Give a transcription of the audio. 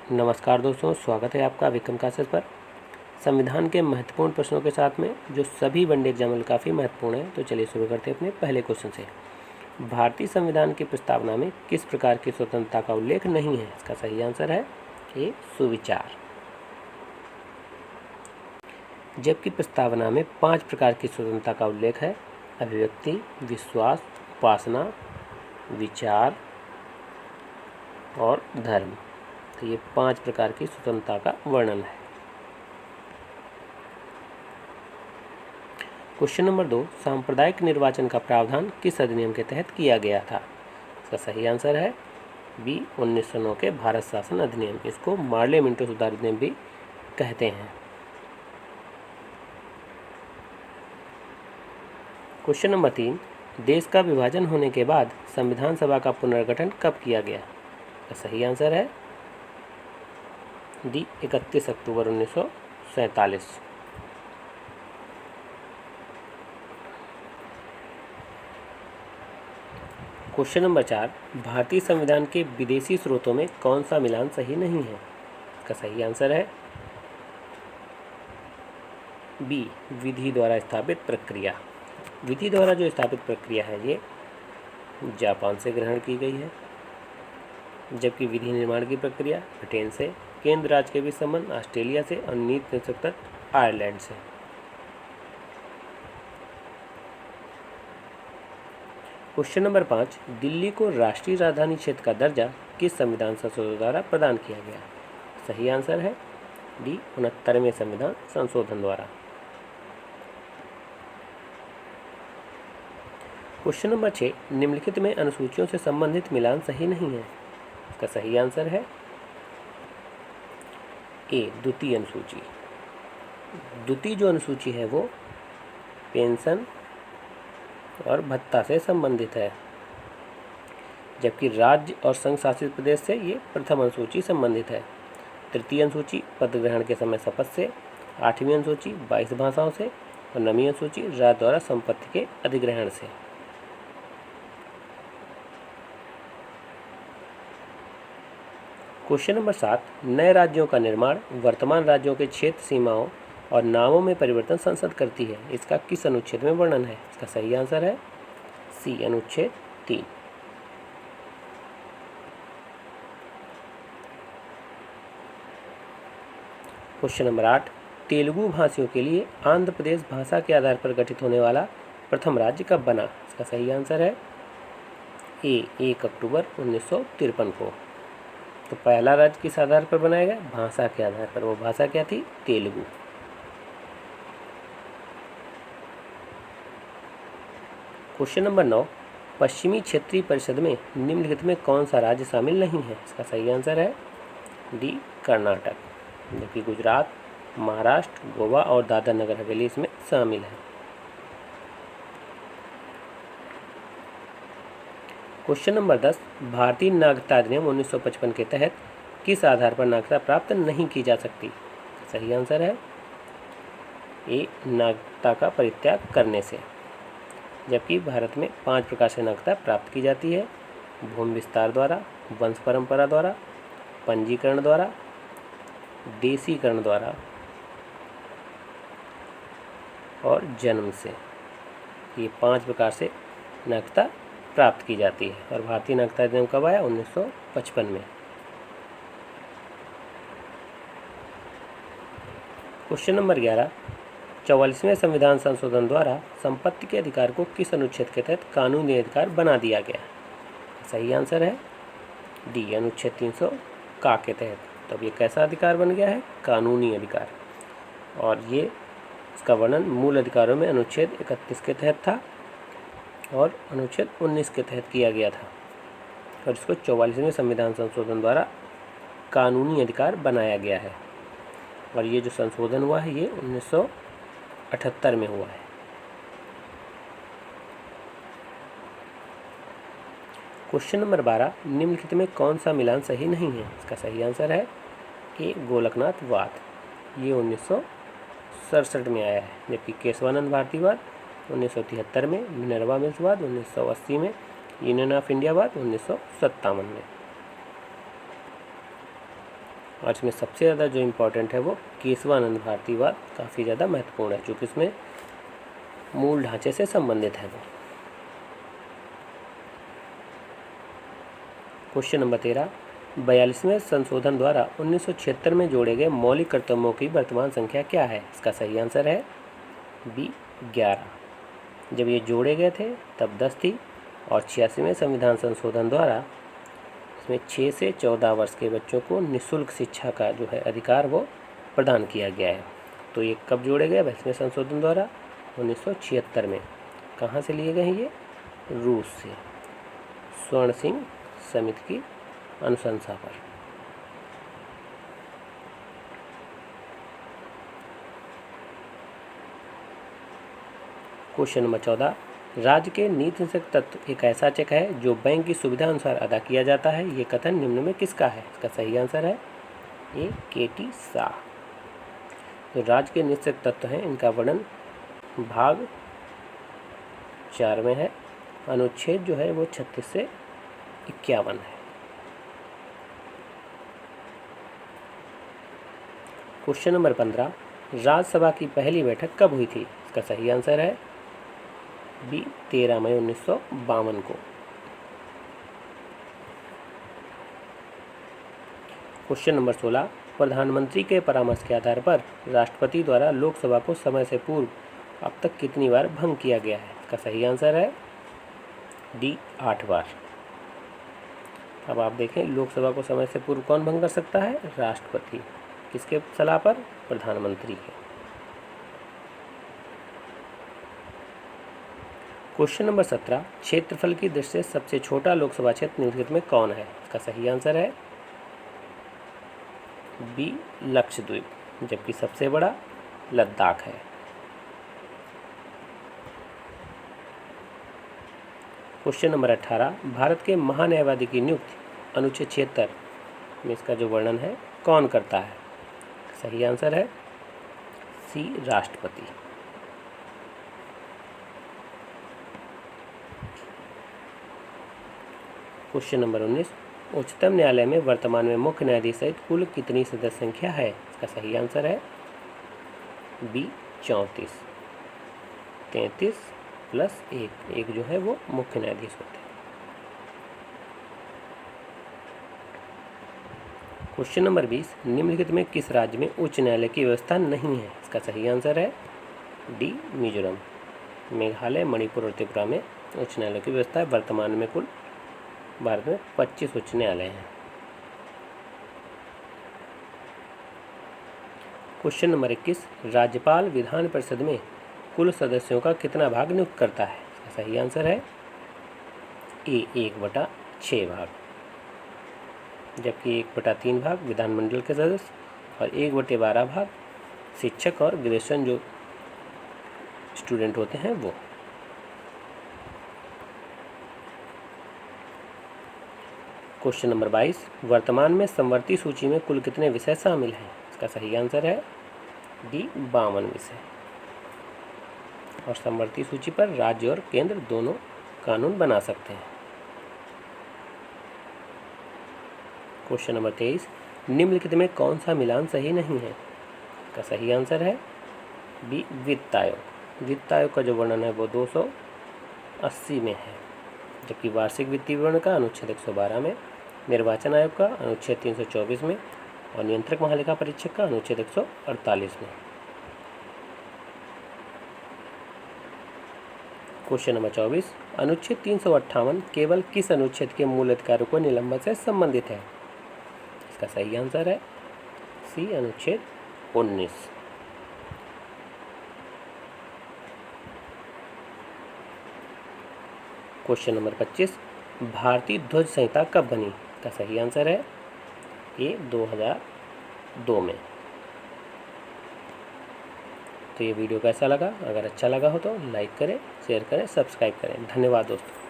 नमस्कार दोस्तों, स्वागत है आपका विक्रम क्लासेस पर। संविधान के महत्वपूर्ण प्रश्नों के साथ में जो सभी वनडे एग्जाम में काफ़ी महत्वपूर्ण है, तो चलिए शुरू करते हैं अपने पहले क्वेश्चन से। भारतीय संविधान की प्रस्तावना में किस प्रकार की स्वतंत्रता का उल्लेख नहीं है? इसका सही आंसर है ए, सुविचार। जबकि प्रस्तावना में 5 प्रकार की स्वतंत्रता का उल्लेख है: अभिव्यक्ति, विश्वास, उपासना, विचार और धर्म। तो ये 5 प्रकार की स्वतंत्रता का वर्णन है। क्वेश्चन नंबर 2, सांप्रदायिक निर्वाचन का प्रावधान किस अधिनियम के तहत किया गया था? इसका सही आंसर है बी, 1909 के भारत शासन अधिनियम। इसको मार्ले मिंटो सुधार अधिनियम भी कहते हैं। क्वेश्चन नंबर 3, देश का विभाजन होने के बाद संविधान सभा का पुनर्गठन कब किया गया? इसका सही आंसर है डी, 31 अक्टूबर 1947। क्वेश्चन नंबर 4, भारतीय संविधान के विदेशी स्रोतों में कौन सा मिलान सही नहीं है? इसका सही आंसर है बी, विधि द्वारा स्थापित प्रक्रिया। विधि द्वारा जो स्थापित प्रक्रिया है ये जापान से ग्रहण की गई है, जबकि विधि निर्माण की प्रक्रिया ब्रिटेन से, केंद्र राज्य के बीच संबंध ऑस्ट्रेलिया से और नीति निरंकुशता आयरलैंड से। क्वेश्चन नंबर 5, दिल्ली को राष्ट्रीय राजधानी क्षेत्र का दर्जा किस संविधान संशोधन द्वारा प्रदान किया गया? सही आंसर है डी, 69वें संविधान संशोधन द्वारा। क्वेश्चन नंबर 6, निम्नलिखित में अनुसूचियों से संबंधित मिलान सही नहीं है। इसका सही आंसर है ए, द्वितीय अनुसूची। द्वितीय जो अनुसूची है वो पेंशन और भत्ता से संबंधित है, जबकि राज्य और संघ शासित प्रदेश से ये प्रथम अनुसूची संबंधित है। तृतीय अनुसूची पद ग्रहण के समय शपथ से, 8वीं अनुसूची 22 भाषाओं से और 9वीं अनुसूची राज्य द्वारा संपत्ति के अधिग्रहण से। क्वेश्चन नंबर 7, नए राज्यों का निर्माण वर्तमान राज्यों के क्षेत्र सीमाओं और नामों में परिवर्तन संसद करती है। इसका किस अनुच्छेद में वर्णन है? इसका सही आंसर है सी, अनुच्छेद 3। क्वेश्चन नंबर 8, तेलुगु भाषियों के लिए आंध्र प्रदेश भाषा के आधार पर गठित होने वाला प्रथम राज्य कब बना? इसका सही आंसर है ए, 1 अक्टूबर 1953 को। तो पहला राज्य किस आधार पर बनाया गया? भाषा के आधार पर। वो भाषा क्या थी? तेलुगु। क्वेश्चन नंबर 9, पश्चिमी क्षेत्रीय परिषद में निम्नलिखित में कौन सा राज्य शामिल नहीं है? इसका सही आंसर है डी, कर्नाटक, जबकि गुजरात, महाराष्ट्र, गोवा और दादर नगर हवेली इसमें शामिल है। क्वेश्चन नंबर 10, भारतीय नागरिकता अधिनियम 1955 के तहत किस आधार पर नागरिकता प्राप्त नहीं की जा सकती? सही आंसर है ए, नागरिकता का परित्याग करने से। जबकि भारत में 5 प्रकार से नागरिकता प्राप्त की जाती है: भूमि विस्तार द्वारा, वंश परंपरा द्वारा, पंजीकरण द्वारा, देशीकरण द्वारा और जन्म से। ये 5 प्रकार से नागरिकता प्राप्त की जाती है। और भारतीय नागरिकता अधिनियम कब आया? 1955 में। क्वेश्चन नंबर 11, 44वें संविधान संशोधन द्वारा संपत्ति के अधिकार को किस अनुच्छेद के तहत कानूनी अधिकार बना दिया गया? सही आंसर है डी, अनुच्छेद 300 का के तहत। तो अब ये कैसा अधिकार बन गया है? कानूनी अधिकार। और ये इसका वर्णन मूल अधिकारों में अनुच्छेद 31 के तहत था और अनुच्छेद 19 के तहत किया गया था, और इसको 44वें संविधान संशोधन द्वारा कानूनी अधिकार बनाया गया है। और ये जो संशोधन हुआ है ये 1978 में हुआ है। क्वेश्चन नंबर 12, निम्नलिखित में कौन सा मिलान सही नहीं है? इसका सही आंसर है ए, गोलकनाथवाद। ये 1967 में आया है, जबकि केशवानंद भारतीवाद 1973 में, मिनर्वा मिल्सवाद 1980 में, यूनियन ऑफ इंडियावाद 1957 में। और इसमें सबसे ज़्यादा जो इम्पोर्टेंट है वो केशवानंद भारतीवाद काफ़ी ज़्यादा महत्वपूर्ण है, क्योंकि इसमें मूल ढांचे से संबंधित है वो। क्वेश्चन नंबर 13, 42वें संशोधन द्वारा 1976 में जोड़े गए मौलिक कर्तव्यों की वर्तमान संख्या क्या है? इसका सही आंसर है बी 11। जब ये जोड़े गए थे तब 10 थी, और 86वें संविधान संशोधन द्वारा इसमें 6 से 14 वर्ष के बच्चों को निःशुल्क शिक्षा का जो है अधिकार वो प्रदान किया गया है। तो ये कब जोड़े गए? 22वें संशोधन द्वारा 1976 में। कहाँ से लिए गए हैं ये? रूस से, स्वर्ण सिंह समिति की अनुशंसा पर। क्वेश्चन नंबर 14, राज्य के नीति निषेध तत्व एक ऐसा चेक है जो बैंक की सुविधा अनुसार अदा किया जाता है। ये कथन निम्न में किसका है? इसका सही आंसर है ए के.टी. शाह। तो राज्य के निषेध तत्व हैं, इनका वर्णन भाग 4 में है। अनुच्छेद जो है वो 36 से 51 है। क्वेश्चन नंबर 15, राज्यसभा की पहली बैठक कब हुई थी? इसका सही आंसर है बी 13 मई 1952 को। क्वेश्चन नंबर 16, प्रधानमंत्री के परामर्श के आधार पर राष्ट्रपति द्वारा लोकसभा को समय से पूर्व अब तक कितनी बार भंग किया गया है? इसका सही आंसर है डी 8 बार। अब आप देखें, लोकसभा को समय से पूर्व कौन भंग कर सकता है? राष्ट्रपति। किसके सलाह पर? प्रधानमंत्री के। क्वेश्चन नंबर 17, क्षेत्रफल की दृष्टि से सबसे छोटा लोकसभा क्षेत्र निम्नलिखित में कौन है? इसका सही आंसर है बी लक्षद्वीप, जबकि सबसे बड़ा लद्दाख है। क्वेश्चन नंबर 18, भारत के महान्यायवादी की नियुक्ति अनुच्छेद 76 में इसका जो वर्णन है कौन करता है? सही आंसर है सी राष्ट्रपति। क्वेश्चन नंबर 19, उच्चतम न्यायालय में वर्तमान में मुख्य न्यायाधीश सहित कुल कितनी सदस्य संख्या है? इसका सही आंसर है बी 34। 33 प्लस 1 जो है वो मुख्य न्यायाधीश होते हैं। क्वेश्चन नंबर 20, निम्नलिखित में किस राज्य में उच्च न्यायालय की व्यवस्था नहीं है? इसका सही आंसर है डी मिजोरम। मेघालय, मणिपुर और त्रिपुरा में उच्च न्यायालय की व्यवस्था है। वर्तमान में कुल भारत में 25 उच्च न्यायालय हैं। क्वेश्चन नंबर 21, राज्यपाल विधान परिषद में कुल सदस्यों का कितना भाग नियुक्त करता है? इसका सही आंसर है ए 1/6 भाग, जबकि 1/3 भाग विधानमंडल के सदस्य और 1/12 भाग शिक्षक और ग्रेजुएशन जो स्टूडेंट होते हैं वो। क्वेश्चन नंबर 22, वर्तमान में समवर्ती सूची में कुल कितने विषय शामिल हैं? इसका सही आंसर है डी 52 विषय। और समवर्ती सूची पर राज्य और केंद्र दोनों कानून बना सकते हैं। क्वेश्चन नंबर 23, निम्नलिखित में कौन सा मिलान सही नहीं है? इसका सही आंसर है बी वित्त आयोग। वित्त आयोग का जो वर्णन है वो 280 में है, जबकि वार्षिक वित्तीय विवरण का अनुच्छेद 112 में, निर्वाचन आयोग का अनुच्छेद 324 में और नियंत्रक महालेखा परीक्षक का अनुच्छेद 148 में। क्वेश्चन नंबर 24, अनुच्छेद 358 केवल किस अनुच्छेद के मूल अधिकारों को निलंबन से संबंधित है? इसका सही आंसर है सी अनुच्छेद 19। क्वेश्चन नंबर 25, भारतीय ध्वज संहिता कब बनी? इसका सही आंसर है ए 2002 में। तो ये वीडियो कैसा लगा? अगर अच्छा लगा हो तो लाइक करें, शेयर करें, सब्सक्राइब करें। धन्यवाद दोस्तों।